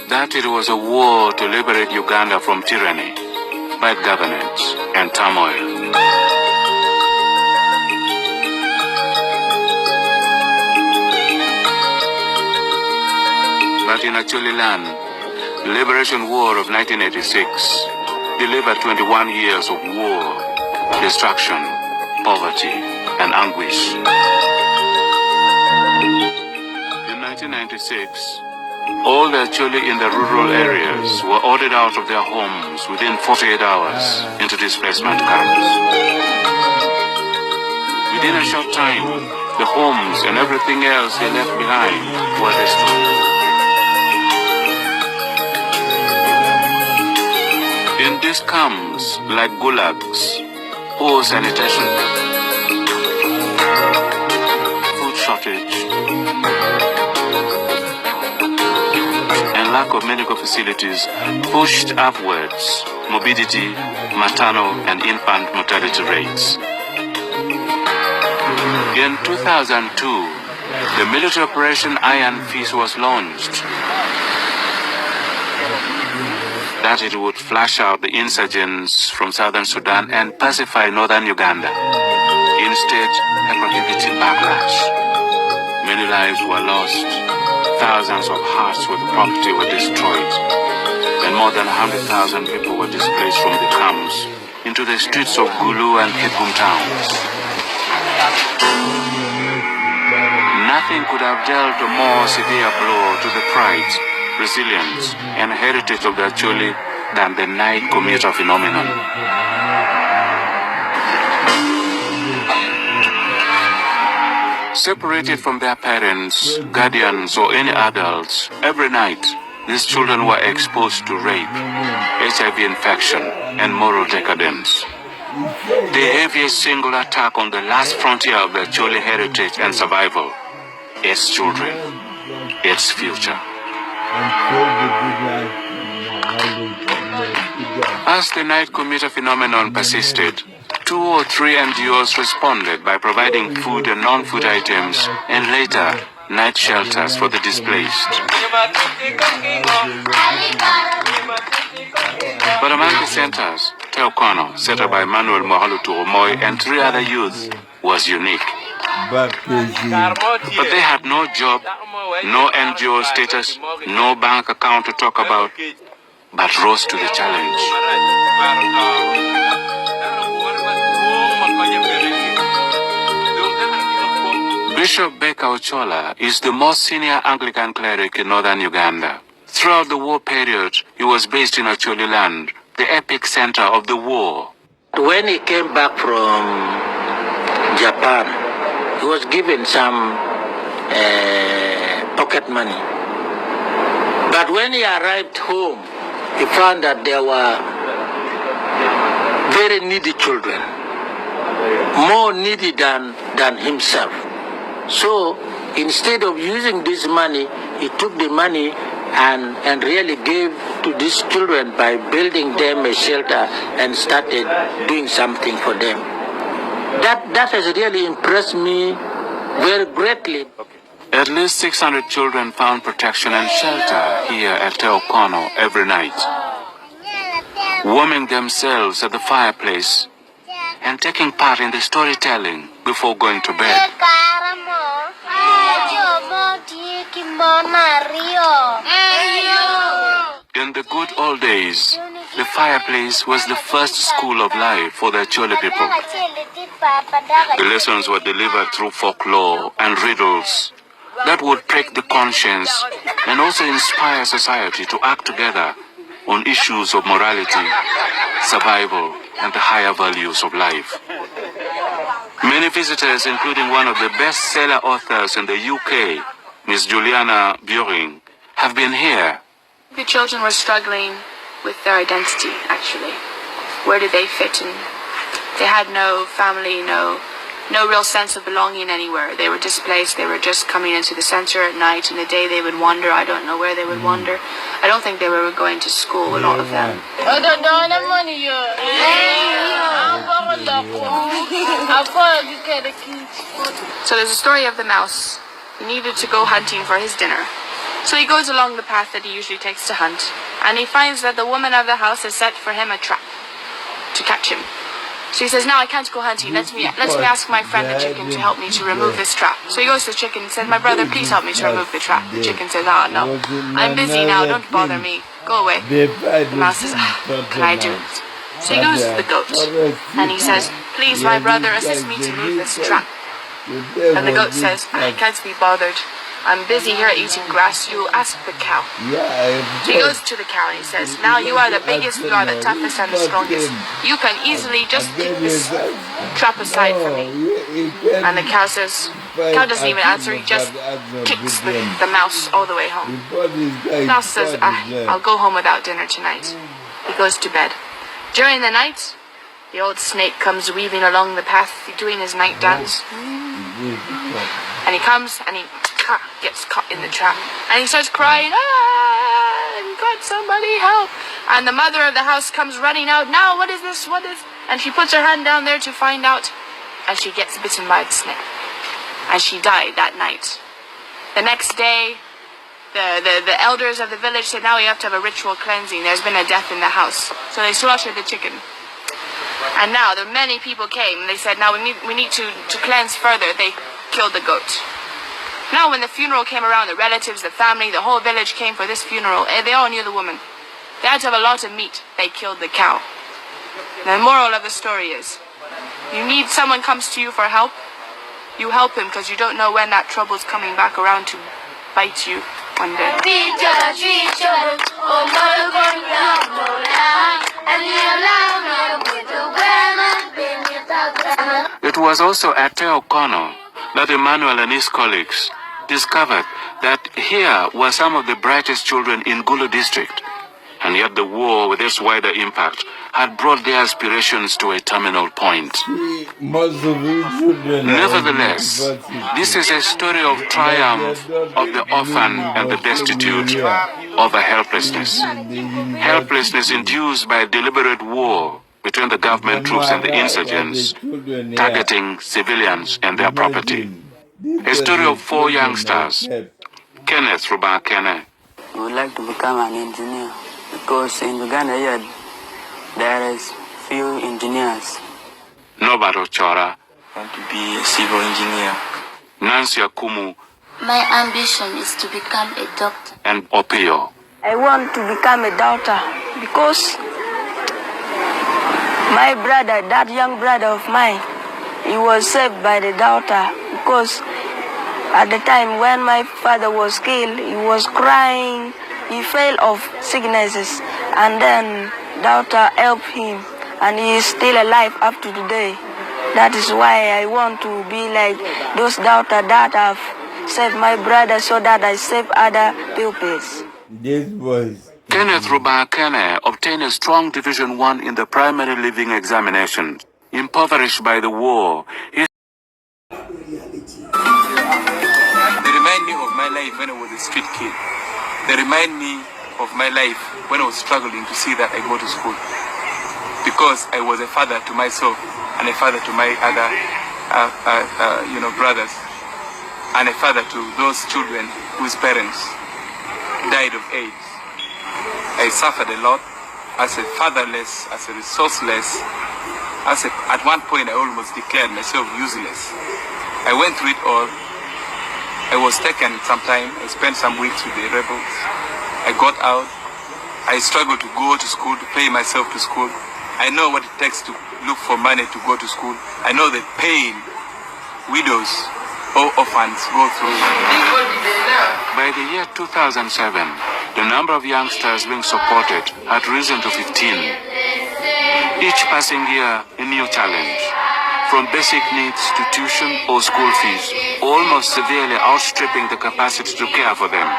That it was a war to liberate Uganda from tyranny, bad governance, and turmoil. But in Acholiland, the Liberation War of 1986 delivered 21 years of war, destruction, poverty, and anguish. In 1996, all the Acholi in the rural areas were ordered out of their homes within 48 hours into displacement camps. Within a short time, the homes and everything else they left behind were destroyed. In these camps, like gulags, poor sanitation, food shortage, and lack of medical facilities pushed upwards morbidity, maternal and infant mortality rates. In 2002, the military operation Iron Fist was launched. That it would flush out the insurgents from southern Sudan and pacify northern Uganda. Instead, a prohibiting backlash. Many lives were lost, thousands of hearts with property were destroyed, and more than 100,000 people were displaced from the camps into the streets of Gulu and Kipum towns. Nothing could have dealt a more severe blow to the pride, resilience, and heritage of the Acholi than the night commuter phenomenon. Separated from their parents, guardians, or any adults, every night, these children were exposed to rape, HIV infection, and moral decadence. The heaviest single attack on the last frontier of the Acholi heritage and survival, its children, its future. As the night commuter phenomenon persisted, 2 or 3 NGOs responded by providing food and non-food items, and later, night shelters for the displaced. But among the centers, Teokono, set up by Manuel Mohalu Turumoy and 3 other youths, was unique. But they had no job, no NGO status, no bank account to talk about, but rose to the challenge. Bishop Baker Ochola is the most senior Anglican cleric in northern Uganda. Throughout the war period, he was based in Acholiland, the epic center of the war. When he came back from Japan. He was given some pocket money. But when he arrived home, he found that there were very needy children, more needy than himself. So instead of using this money, he took the money and really gave to these children by building them a shelter and started doing something for them. That has really impressed me very greatly. At least 600 children found protection and shelter here at Teokono every night, warming themselves at the fireplace and taking part in the storytelling before going to bed. In the good old days, the fireplace was the first school of life for the Chole people. The lessons were delivered through folklore and riddles that would prick the conscience and also inspire society to act together on issues of morality, survival, and the higher values of life. Many visitors, including one of the best-seller authors in the UK, Miss Juliana Buring, have been here. The children were struggling with their identity, actually. Where did they fit in? They had no family, no real sense of belonging anywhere. They were displaced. They were just coming into the center at night. In the day they would wander. I don't know where they would wander. I don't think they were going to school, a lot of them. So there's a story of the mouse. He needed to go hunting for his dinner. So he goes along the path that he usually takes to hunt, and he finds that the woman of the house has set for him a trap to catch him. So he says, now I can't go hunting. Let me ask my friend the chicken to help me to remove this trap. So he goes to the chicken and says, my brother, please help me to remove the trap. The chicken says, no, I'm busy now, don't bother me. Go away. The mouse says, what can I do? So he goes to the goat, and he says, please, my brother, assist me to move this trap. And the goat says, I can't be bothered. I'm busy here eating grass. You ask the cow. So he goes to the cow and he says, now you are the biggest, you are the toughest and the strongest. You can easily just kick this trap aside for me. And the cow says, cow doesn't even answer, he just kicks the mouse all the way home. The mouse says, I'll go home without dinner tonight. He goes to bed. During the night, the old snake comes weaving along the path, doing his night dance. And he comes and he gets caught in the trap. And he starts crying, God, somebody help. And the mother of the house comes running out, now what is this, what is... And she puts her hand down there to find out, and she gets bitten by the snake. And she died that night. The next day, the elders of the village said, now we have to have a ritual cleansing. There's been a death in the house. So they slaughtered the chicken. And now the many people came, and they said, now we need to cleanse further. They killed the goat. Now when the funeral came around, the relatives, the family, the whole village came for this funeral. They all knew the woman. They had to have a lot of meat. They killed the cow. The moral of the story is, you need someone comes to you for help, you help him, because you don't know when that trouble's coming back around to bite you one day. It was also at Teokono that Emmanuel and his colleagues discovered that here were some of the brightest children in Gulu district, and yet the war with its wider impact had brought their aspirations to a terminal point. Nevertheless, this is a story of triumph of the orphan and the destitute over helplessness. Helplessness induced by a deliberate war between the government troops and the insurgents, targeting civilians and their property. A story of 4 youngsters. Kenneth Rubakene. I would like to become an engineer because in Uganda here there is few engineers. Nobato Chora. I want to be a civil engineer. Nancy Akumu. My ambition is to become a doctor. And Opio. I want to become a doctor because my brother, that young brother of mine, he was saved by the doctor because at the time when my father was killed, he was crying, he fell of sicknesses, and then doctor helped him, and he is still alive up to today. That is why I want to be like those daughters that have saved my brother so that I save other pupils. This was Kenneth Rubakene obtained a strong Division 1 in the primary living examination. Impoverished by the war, he They remind me of my life when I was a street kid. They remind me of my life when I was struggling to see that I go to school. Because I was a father to myself and a father to my other brothers, and a father to those children whose parents died of AIDS. I suffered a lot as a fatherless, as a resourceless. At one point I almost declared myself useless. I went through it all. I was taken sometime. I spent some weeks with the rebels. I got out. I struggled to go to school, to pay myself to school. I know what it takes to look for money to go to school. I know the pain widows or orphans go through. By the year 2007, the number of youngsters being supported had risen to 15. Each passing year, a new challenge, from basic needs to tuition or school fees, almost severely outstripping the capacity to care for them.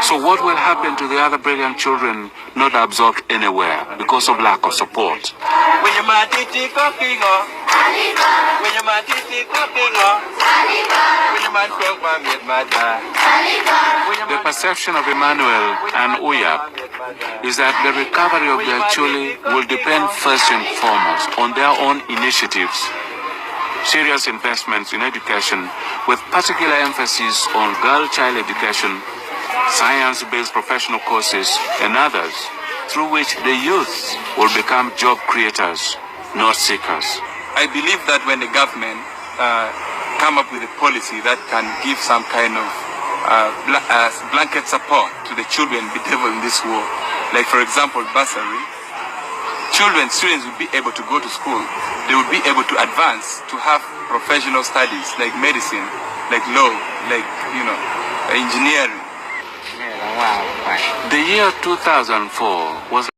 So what will happen to the other brilliant children not absorbed anywhere because of lack of support? The perception of Emmanuel and Uyap is that the recovery of their children will depend first and foremost on their own initiatives. Serious investments in education with particular emphasis on girl-child education, science-based professional courses, and others, through which the youth will become job creators, not seekers. I believe that when the government come up with a policy that can give some kind of blanket support to the children bedeviled in this war, like for example bursary, students will be able to go to school. They will be able to advance to have professional studies like medicine, like law, like engineering. The year 2004 was